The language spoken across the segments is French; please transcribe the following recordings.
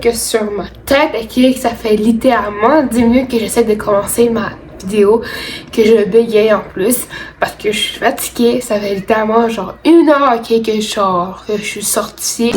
que sur ma tête, et que ça fait littéralement 10 minutes que j'essaie de commencer ma vidéo, que je bégaye en plus parce que je suis fatiguée. Ça fait littéralement genre 1 heure que je suis sortie.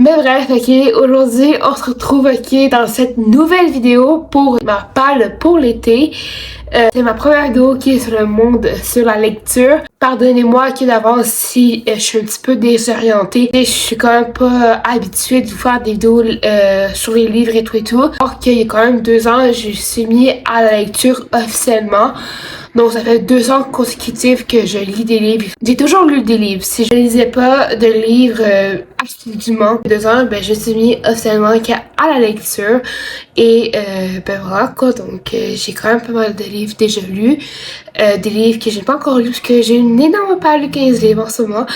Mais bref, ok, aujourd'hui on se retrouve ok dans cette nouvelle vidéo pour ma palle pour l'été. C'est ma première vidéo qui est sur le monde, sur la lecture. Pardonnez-moi d'avance si je suis un petit peu désorientée. Je suis quand même pas habituée de faire des vidéos sur les livres et tout. Alors qu'il y a quand même 2 ans, je suis mis à la lecture officiellement. Donc ça fait 2 ans consécutifs que je lis des livres. J'ai toujours lu des livres. Si je lisais pas de livres assidûment 2 ans, ben je suis mis officiellement à la lecture. Et ben voilà quoi, donc j'ai quand même pas mal de livres déjà lus. Des livres que j'ai pas encore lus parce que j'ai une énorme palle de 15 livres en ce moment.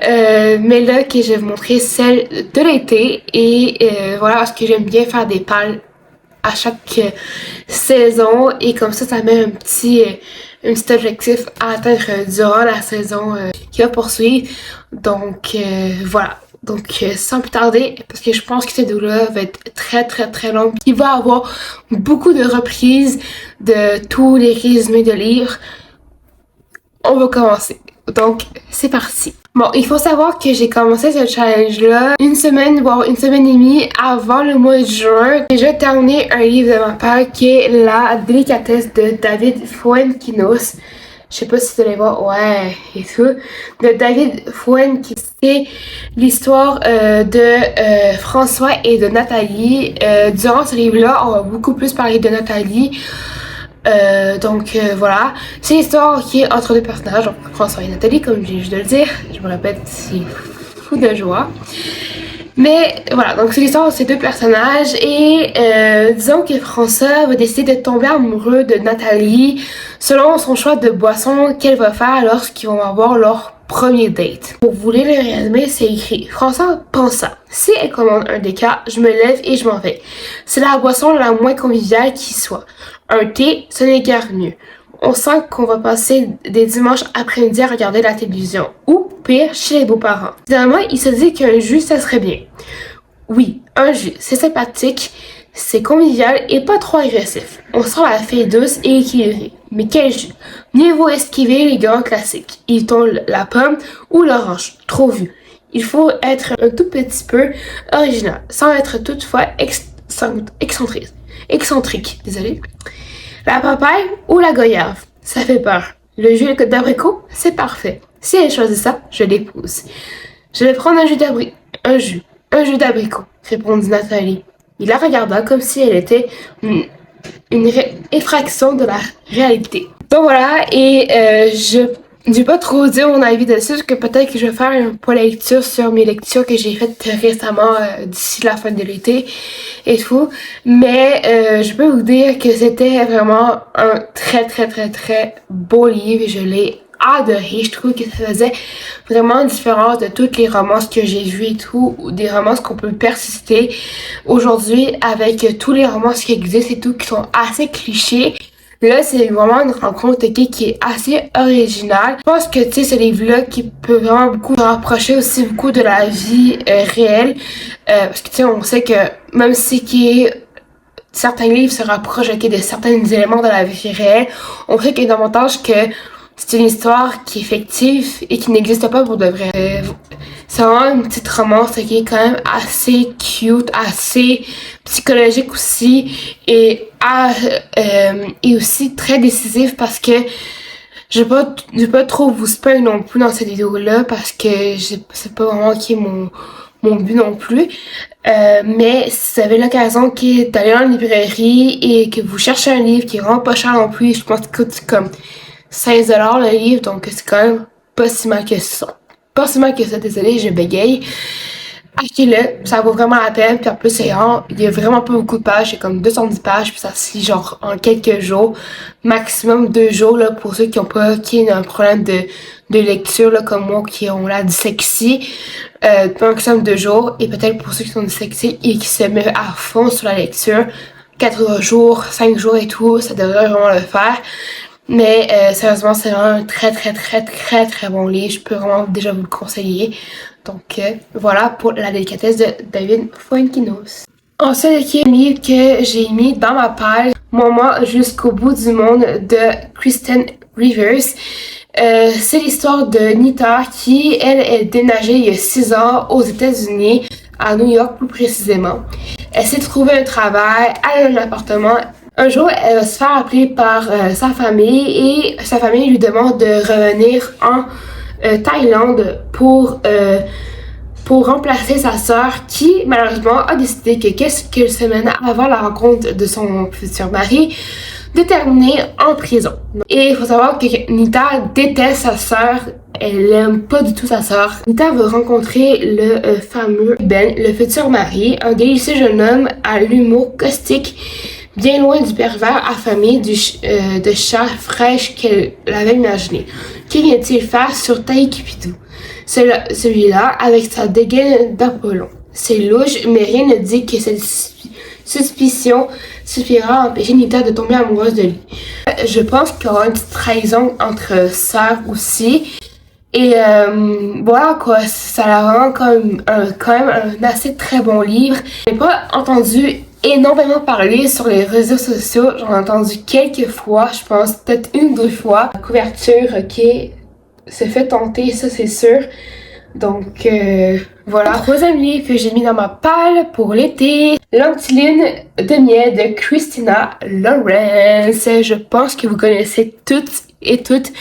Mais là que je vais vous montrer celle de l'été. Et voilà, parce que j'aime bien faire des palles à chaque saison et comme ça met un petit objectif à atteindre durant la saison qui va poursuivre. Donc voilà. Donc sans plus tarder, parce que je pense que cette vidéo-là va être très longue. Il va avoir beaucoup de reprises de tous les résumés de livres. On va commencer. Donc c'est parti. Bon, il faut savoir que j'ai commencé ce challenge-là 1 semaine, voire 1 semaine et demie avant le mois de juin. J'ai déjà terminé un livre de ma part qui est La délicatesse de David Fuenquinos. Je sais pas si tu allez voir, ouais, et tout. De David Fuenquinos. C'est l'histoire de François et de Nathalie. Durant ce livre-là, on va beaucoup plus parler de Nathalie. Donc voilà, c'est l'histoire qui est entre 2 personnages, donc François et Nathalie, comme je viens de le dire. Je me répète, c'est fou de joie. Mais voilà, donc c'est l'histoire de ces 2 personnages et disons que François va décider de tomber amoureux de Nathalie selon son choix de boisson qu'elle va faire lorsqu'ils vont avoir leur premier date. Pour vous lire le résumé, c'est écrit: François pensa, si elle commande un déca, je me lève et je m'en vais. C'est la boisson la moins conviviale qui soit. Un thé, ce n'est guère mieux. On sent qu'on va passer des dimanches après-midi à regarder la télévision. Ou, pire, chez les beaux-parents. Finalement, il se dit qu'un jus, ça serait bien. Oui, un jus, c'est sympathique, c'est convivial et pas trop agressif. On sent la fille douce et équilibrée. Mais quel jus? Mieux vaut esquiver les grands classiques. Ils tombent la pomme ou l'orange. Trop vu. Il faut être un tout petit peu original, sans être toutefois excentrique, désolé. La papaye ou la goyave, ça fait peur. Le jus d'abricot, c'est parfait. Si elle choisit ça, je l'épouse. Je vais prendre un jus d'abricot, répondit Nathalie. Il la regarda comme si elle était une effraction de la réalité. Donc voilà, et je vais pas trop dire mon avis dessus, parce que peut-être que je vais faire un point lecture sur mes lectures que j'ai faites récemment d'ici la fin de l'été et tout. Mais je peux vous dire que c'était vraiment un très beau livre et je l'ai adoré. Je trouve que ça faisait vraiment une différence de toutes les romances que j'ai vues et tout, ou des romances qu'on peut persister aujourd'hui avec tous les romances qui existent et tout, qui sont assez clichés. Là, c'est vraiment une rencontre qui est assez originale. Je pense que, tu sais, ce livre-là qui peut vraiment beaucoup se rapprocher aussi beaucoup de la vie réelle. Parce que, tu sais, on sait que même si certains livres se rapprochent de certains éléments de la vie réelle, on sait qu'il y a davantage que c'est une histoire qui est fictive et qui n'existe pas pour de vrai. C'est vraiment une petite romance qui est quand même assez cute, assez psychologique aussi et aussi très décisive parce que je vais pas trop vous spoil non plus dans cette vidéo-là parce que c'est pas vraiment qui est mon but non plus. Mais si vous avez l'occasion d'aller en librairie et que vous cherchez un livre qui est vraiment pas cher non plus, je pense qu'il coûte comme 16$ le livre, donc c'est quand même pas si mal que ça. Pas si mal que ça, désolé, je bégaye. Achetez-le, ça vaut vraiment la peine, puis en plus, il y a vraiment pas beaucoup de pages, c'est comme 210 pages, puis ça se lit genre en quelques jours, maximum 2 jours, là, pour ceux qui ont un problème de de lecture là, comme moi qui ont la dyslexie un maximum de jours, et peut-être pour ceux qui sont dyslexiques et qui se mettent à fond sur la lecture, 4 jours, 5 jours et tout, ça devrait vraiment le faire. Mais sérieusement, c'est vraiment un très bon livre. Je peux vraiment déjà vous le conseiller. Donc voilà pour la délicatesse de David Fuenquinos. Ensuite, il y a un livre que j'ai mis dans ma pile, Moment jusqu'au bout du monde de Kristen Rivers. C'est l'histoire de Nita qui, elle, est déménagée il y a 6 ans aux États-Unis, à New York plus précisément. Elle s'est trouvée un travail, elle a un appartement. Un jour, elle va se faire appeler par sa famille et sa famille lui demande de revenir en Thaïlande pour remplacer sa sœur qui, malheureusement, a décidé que quelques semaines avant la rencontre de son futur mari, de terminer en prison. Et il faut savoir que Nita déteste sa sœur, elle n'aime pas du tout sa sœur. Nita veut rencontrer le fameux Ben, le futur mari, un délicieux jeune homme à l'humour caustique, bien loin du pervers affamé de chair fraîche qu'elle avait imaginé. Que vient-il faire sur Taïkipitou? Celui-là, avec sa dégaine d'Apollon. C'est louche, mais rien ne dit que cette suspicion suffira à empêcher Nita de tomber amoureuse de lui. Je pense qu'il y aura une petite trahison entre sœurs aussi. Et voilà quoi, ça a vraiment quand même un assez très bon livre. Je n'ai pas entendu énormément parler sur les réseaux sociaux, j'en ai entendu quelques fois, je pense peut-être 1 ou 2 fois. La couverture qui se fait tenter, ça c'est sûr. Donc voilà. Troisième livre que j'ai mis dans ma palle pour l'été, Lentilune de miel de Christina Lawrence. Je pense que vous connaissez toutes et toutes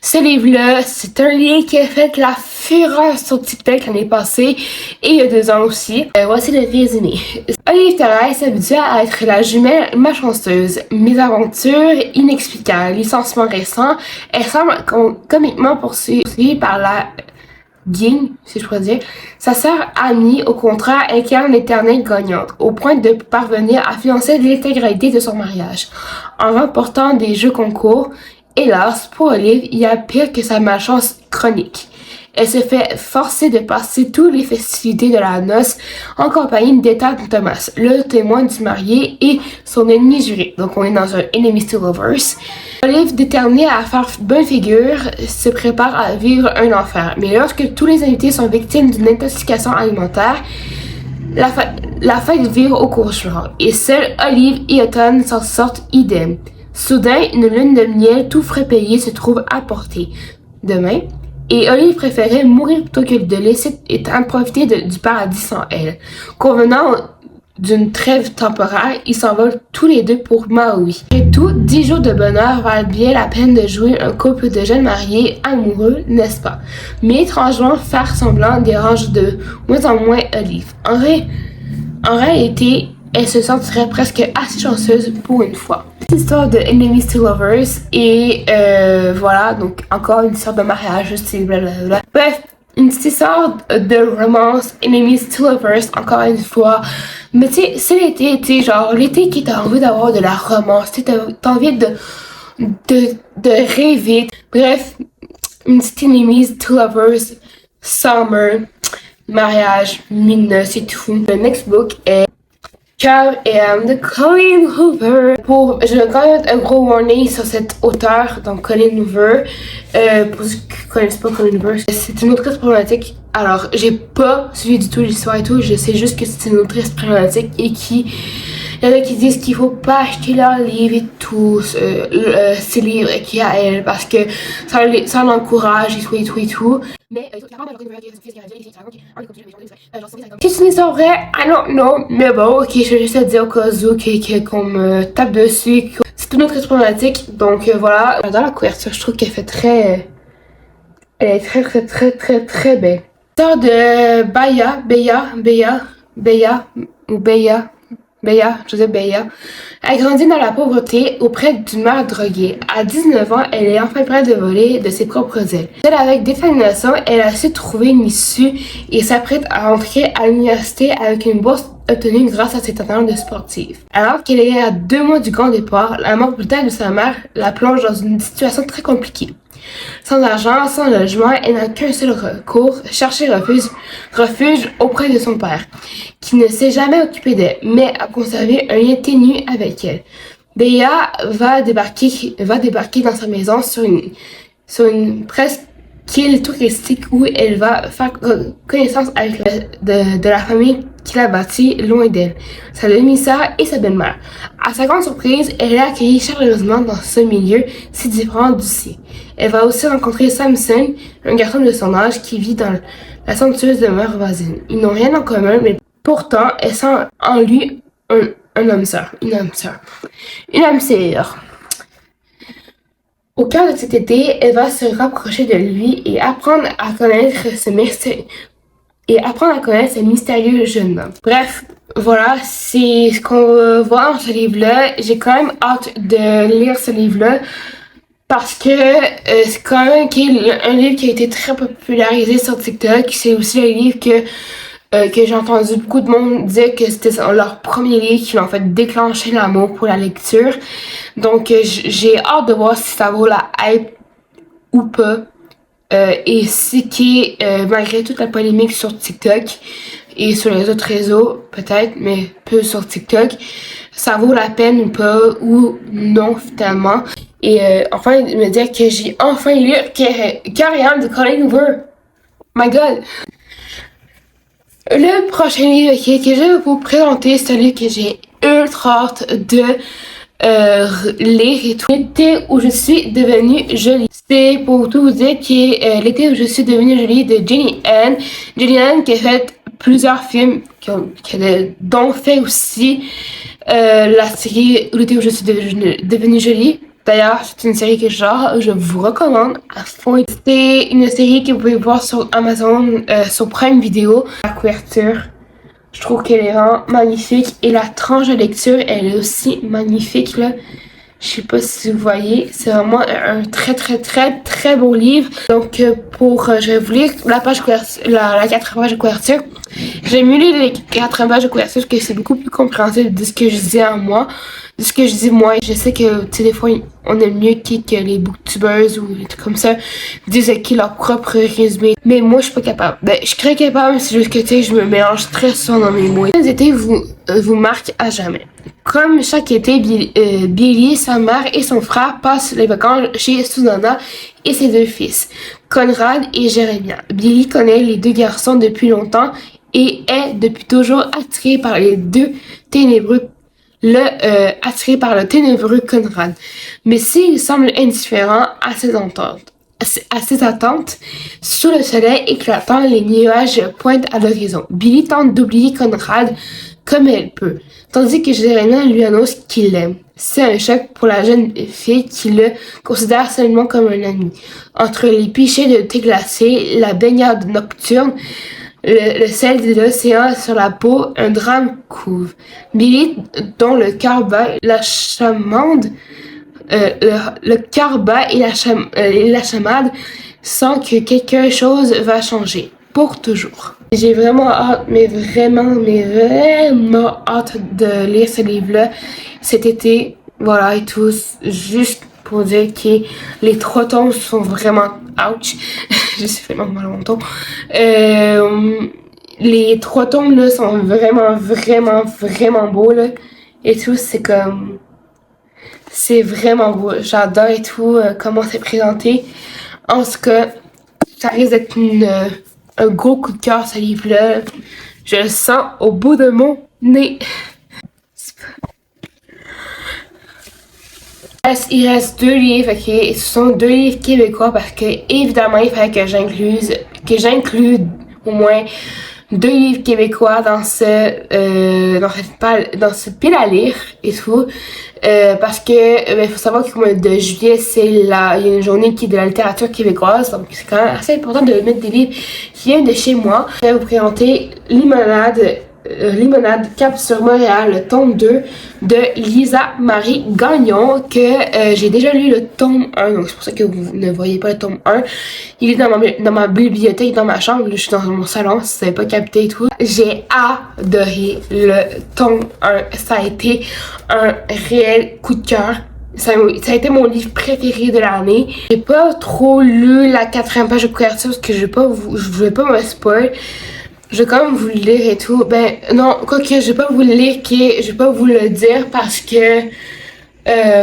ce livre-là. C'est un livre qui a fait la fureur sur TikTok l'année passée et il y a 2 ans aussi. Voici le résumé. Olive Thérèse s'habitue à être la jumelle malchanceuse. Mésaventures inexplicables, licenciement récent. Elle semble comiquement poursuivie par la Ging, si je pourrais dire. Sa sœur Annie, au contraire, incarne l'éternelle gagnante, au point de parvenir à financer l'intégralité de son mariage, en remportant des jeux concours. Hélas, pour Olive, il y a pire que sa malchance chronique. Elle se fait forcer de passer toutes les festivités de la noce en compagnie d'Ethan Thomas, le témoin du marié et son ennemi juré. Donc on est dans un Enemies to Lovers. Olive, déterminée à faire bonne figure, se prépare à vivre un enfer. Mais lorsque tous les invités sont victimes d'une intoxication alimentaire, la fête vire au cauchemar. Et seuls Olive et Ethan s'en sortent idem. Soudain, une lune de miel tout frais payée se trouve à portée de main. Et Olive préférait mourir plutôt que de laisser Ethan profiter du paradis sans elle. Convenant d'une trêve temporaire, ils s'envolent tous les deux pour Maui. Et tout, 10 jours de bonheur valent bien la peine de jouer un couple de jeunes mariés amoureux, n'est-ce pas? Mais étrangement, faire semblant dérange de moins en moins Olive. En réalité, elle se sentirait presque assez chanceuse pour une fois. C'est l'histoire de Enemies to Lovers et voilà, donc encore une histoire de mariage, c'est blablabla. Bref, une petite histoire de romance, Enemies to Lovers, encore une fois. Mais tu sais, c'est l'été, tu sais, genre l'été qui t'a envie d'avoir de la romance, tu sais, t'as envie de rêver. Bref, une petite Enemies to Lovers, summer, mariage, mine, c'est tout. Le next book est Cœur et âme de Colleen Hoover. Je vais quand même mettre un gros warning sur cette auteure, donc Colleen Hoover. Pour ceux qui ne connaissent pas Colleen Hoover, c'est une autrice problématique. Alors, j'ai pas suivi du tout l'histoire et tout, je sais juste que c'est une autrice problématique et il y en a qui disent qu'il faut pas acheter leurs livres et tout, ces livres qu'il y a à elle, parce que ça l'encourage et tout. Mais c'est une histoire vraie, I don't know, mais bon, ok, je vais juste te dire au cas où qu'on me tape dessus. C'est une autre problématique, donc voilà. Dans la couverture, je trouve qu'elle fait elle est très belle. L'histoire de Beya, Joseph Beya, a grandi dans la pauvreté auprès d'une mère droguée. À 19 ans, elle est enfin prête de voler de ses propres ailes. Seule avec détermination, elle a su trouver une issue et s'apprête à entrer à l'université avec une bourse obtenue grâce à ses talents de sportive. Alors qu'elle est à 2 mois du grand départ, la mort brutale de sa mère la plonge dans une situation très compliquée. Sans argent, sans logement, elle n'a qu'un seul recours, chercher refuge auprès de son père, qui ne s'est jamais occupé d'elle, mais a conservé un lien ténu avec elle. Béa va débarquer dans sa maison sur une presqu'île touristique où elle va faire connaissance avec de la famille qui l'a bâtie loin d'elle, sa demi-sœur et sa belle-mère. À sa grande surprise, elle est accueillie chaleureusement dans ce milieu si différent du sien. Elle va aussi rencontrer Samson, un garçon de son âge qui vit dans la somptueuse demeure voisine. Ils n'ont rien en commun, mais pourtant, elle sent en lui une âme sœur. Une âme sœur. Au cœur de cet été, elle va se rapprocher de lui et apprendre à connaître ce mystérieux jeune homme. Bref, voilà, c'est ce qu'on va voir dans ce livre-là. J'ai quand même hâte de lire ce livre-là parce que c'est quand même un livre qui a été très popularisé sur TikTok. C'est aussi un livre que j'ai entendu beaucoup de monde dire que c'était leur premier livre qui l'ont fait déclencher l'amour pour la lecture. Donc j'ai hâte de voir si ça vaut la hype ou pas. Et ce qui est, malgré toute la polémique sur TikTok et sur les autres réseaux, peut-être, mais peu sur TikTok, ça vaut la peine ou pas, ou non, finalement. Et enfin, me dire que j'ai enfin lu Carrière de Colleen Hoover. My God! Le prochain livre que je vais vous présenter, c'est un livre que j'ai ultra hâte de lire et tout. L'été où je suis devenue jolie. C'est pour tout vous dire que l'été où je suis devenue jolie de Jenny Han. Jenny Han qui a fait plusieurs films, qui a donc fait aussi la série L'été où je suis devenue jolie. D'ailleurs, c'est une série que je vous recommande à fond. C'est une série que vous pouvez voir sur Amazon, sur Prime Video. La couverture, je trouve qu'elle est vraiment magnifique. Et la tranche de lecture, elle est aussi magnifique, là. Je sais pas si vous voyez, c'est vraiment un très beau livre. Donc je vais vous lire la page la 4 pages de couverture. J'ai mieux lire les 4 pages de couverture parce que c'est beaucoup plus compréhensible de ce que je disais à moi. De ce que je dis moi. Je sais que tu sais, des fois on aime mieux que les booktubers ou des trucs comme ça disent leur propre résumé. Mais moi je suis pas capable. Ben je serais capable, c'est juste que tu sais, je me mélange très souvent dans mes mots. Les étés vous marquent à jamais. Comme chaque été, Billy, sa mère et son frère passent les vacances chez Susanna et ses 2 fils, Conrad et Jeremiah. Billy connaît les 2 garçons depuis longtemps et est depuis toujours attiré par le ténébreux Conrad. Mais s'il semble indifférent à ses attentes, sous le soleil éclatant, les nuages pointent à l'horizon. Billy tente d'oublier Conrad comme elle peut, tandis que Jeremiah lui annonce qu'il l'aime. C'est un choc pour la jeune fille qui le considère seulement comme un ami. Entre les pichets de thé glacé, la baignade nocturne, le sel de l'océan sur la peau, un drame couve. Billy, dont le cœur bat, la chamade et la chamade, sent que quelque chose va changer. Pour toujours. J'ai vraiment hâte, mais vraiment hâte de lire ce livre-là cet été. Voilà et tout. Juste pour dire que les 3 tomes sont vraiment ouch. Je suis fait mal à mon ton. Les 3 tomes là sont vraiment beaux là. Et tout, c'est comme. C'est vraiment beau. J'adore et tout comment c'est présenté. En tout cas, ça risque d'être un gros coup de cœur ce livre-là. Je le sens au bout de mon nez. Il reste 2 livres, ok? Et ce sont 2 livres québécois parce que évidemment il fallait que j'inclue au moins 2 livres québécois dans ce pile à lire et tout. Parce que faut savoir que le mois de juillet il y a une journée qui est de la littérature québécoise, donc c'est quand même assez important de mettre des livres qui viennent de chez moi. Je vais vous présenter Limonade Cap sur Montréal, le tome 2 de Lisa Marie Gagnon, que j'ai déjà lu le tome 1, donc c'est pour ça que vous ne voyez pas le tome 1. Il est dans ma bibliothèque, dans ma chambre, là, je suis dans mon salon, si vous n'avez pas capté et tout. J'ai adoré le tome 1, ça a été un réel coup de cœur. Ça a été mon livre préféré de l'année. J'ai pas trop lu la 4e page de couverture parce que je voulais pas me spoil. J'ai quand même voulu lire et tout. Ben non, quoique j'ai pas voulu lire, j'ai pas voulu le dire parce que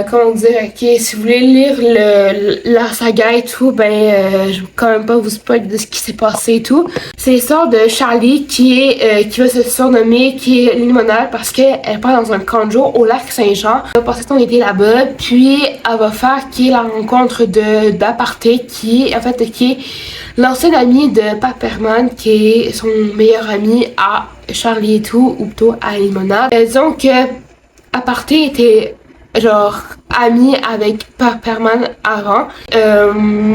comment dire, ok, si vous voulez lire la saga et tout, je vais quand même pas vous spoiler de ce qui s'est passé et tout. C'est l'histoire de Charlie qui va se surnommer qui est Limonade parce qu'elle part dans un camp de jour au lac Saint-Jean. Elle va passer son été là-bas, puis elle va faire qui est la rencontre d'Aparté qui est l'ancien ami de Paperman qui est son meilleur ami à Charlie et tout, ou plutôt à Limonade. Disons que Aparté était genre amis avec Paperman avant.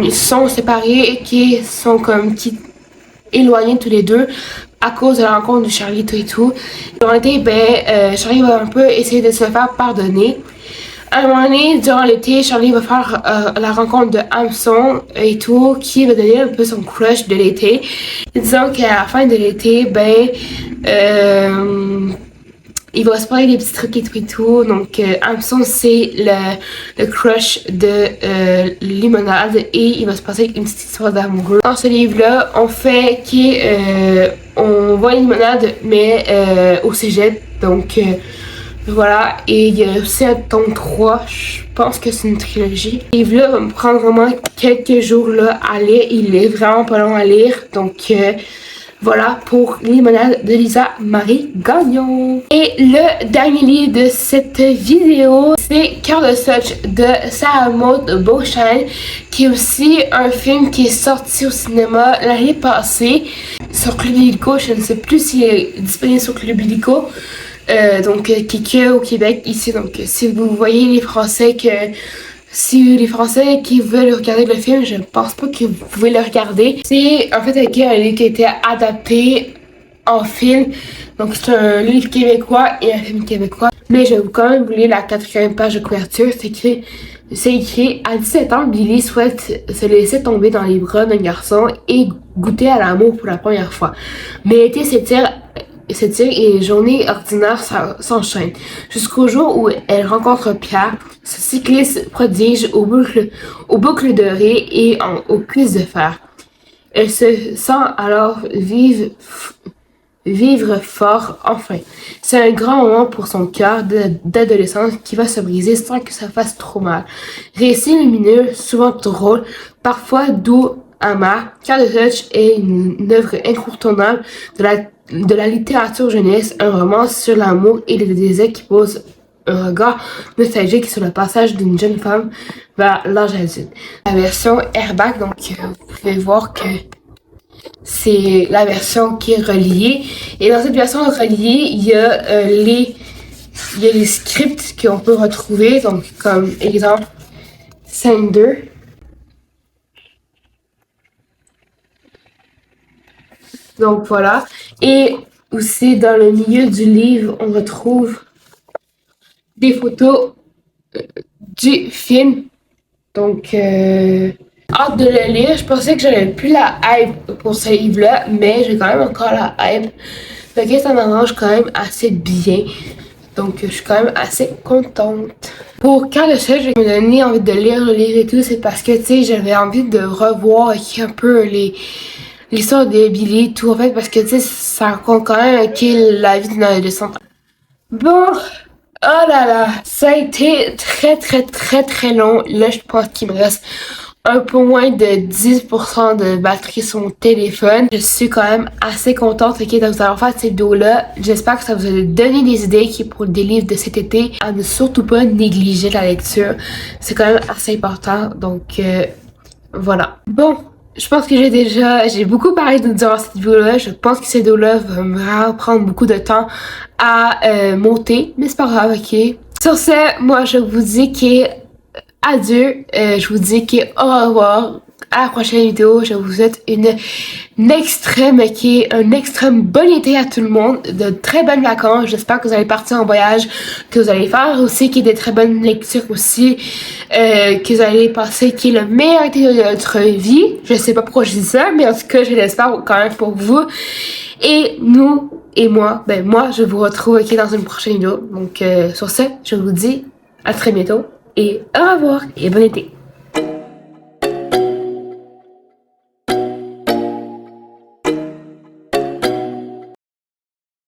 Ils sont séparés et qui sont comme éloignés tous les deux à cause de la rencontre de Charlie et tout. Durant l'été, Charlie va un peu essayer de se faire pardonner. À un moment donné, durant l'été, Charlie va faire la rencontre de Hamson et tout, qui va devenir un peu son crush de l'été. Disons qu'à la fin de l'été, il va se parler des petits trucs et tout. Donc, Hamson, c'est le crush de Limonade et il va se passer une petite histoire d'amoureux. Dans ce livre-là, on fait on voit Limonade, mais au cégep. Donc, voilà. Et il y a aussi un tome 3. Je pense que c'est une trilogie. Ce livre-là va me prendre vraiment quelques jours là, à lire. Il est vraiment pas long à lire. Donc, voilà pour Limonade de Lisa Marie Gagnon. Et le dernier livre de cette vidéo, c'est Cœur de Such de Sarah Maud Beauchamp, qui est aussi un film qui est sorti au cinéma l'année passée sur Club Illico. Je ne sais plus s'il est disponible sur Club Illico. Donc, qui est que au Québec ici. Donc, si vous voyez si les Français qui veulent regarder le film, je pense pas que vous pouvez le regarder. C'est en fait un livre qui a été adapté en film. Donc c'est un livre québécois et un film québécois. Mais je vais quand même vous lire la 4e page de couverture. C'est écrit à 17 ans, Billy souhaite se laisser tomber dans les bras d'un garçon et goûter à l'amour pour la première fois. Mais l'été s'étire et les journées ordinaires s'enchaînent. Jusqu'au jour où elle rencontre Pierre, ce cycliste prodige aux boucles dorées et aux cuisses de fer. Elle se sent alors vivre fort enfin. C'est un grand moment pour son cœur d'adolescence qui va se briser sans que ça fasse trop mal. Récit lumineux, souvent drôle, parfois doux, amer, Cœur de Such est une œuvre incontournable de la littérature jeunesse, un roman sur l'amour et les désirs qui pose un regard nostalgique sur le passage d'une jeune femme vers l'âge adulte. La version Airback, donc vous pouvez voir que c'est la version qui est reliée. Et dans cette version reliée, il y a les scripts qu'on peut retrouver. Donc, comme exemple, scène 2. Donc, voilà. Et aussi, dans le milieu du livre, on retrouve des photos du film. Donc, hâte de le lire. Je pensais que j'avais plus la hype pour ce livre-là, mais j'ai quand même encore la hype. Fait que ça m'arrange quand même assez bien. Donc, je suis quand même assez contente. Pour quand le seul, je me donner envie de lire le livre et tout, c'est parce que, tu sais, j'avais envie de revoir un peu l'histoire de Billy et tout, en fait, parce que, tu sais, ça raconte quand même la vie d'une adolescente. Bon, oh là là, ça a été très très très très long. Là, je pense qu'il me reste un peu moins de 10% de batterie sur mon téléphone. Je suis quand même assez contente de vous avoir fait cette vidéo-là. J'espère que ça vous a donné des idées pour des livres de cet été. À ne surtout pas négliger la lecture. C'est quand même assez important. Donc, voilà. Bon. Je pense que j'ai beaucoup parlé durant cette vidéo-là. Je pense que cette vidéo-là va me prendre beaucoup de temps à monter, mais c'est pas grave, ok? Sur ce, moi, je vous dis adieu. Je vous dis au revoir. À la prochaine vidéo. Je vous souhaite un extrême bon été à tout le monde. De très bonnes vacances. J'espère que vous allez partir en voyage. Que vous allez faire aussi, des très bonnes lectures aussi. Que vous allez passer le meilleur été de votre vie. Je sais pas pourquoi je dis ça, mais en tout cas, je l'espère quand même pour vous. Et moi, je vous retrouve dans une prochaine vidéo. Donc, sur ce, je vous dis à très bientôt. et au revoir et bon été.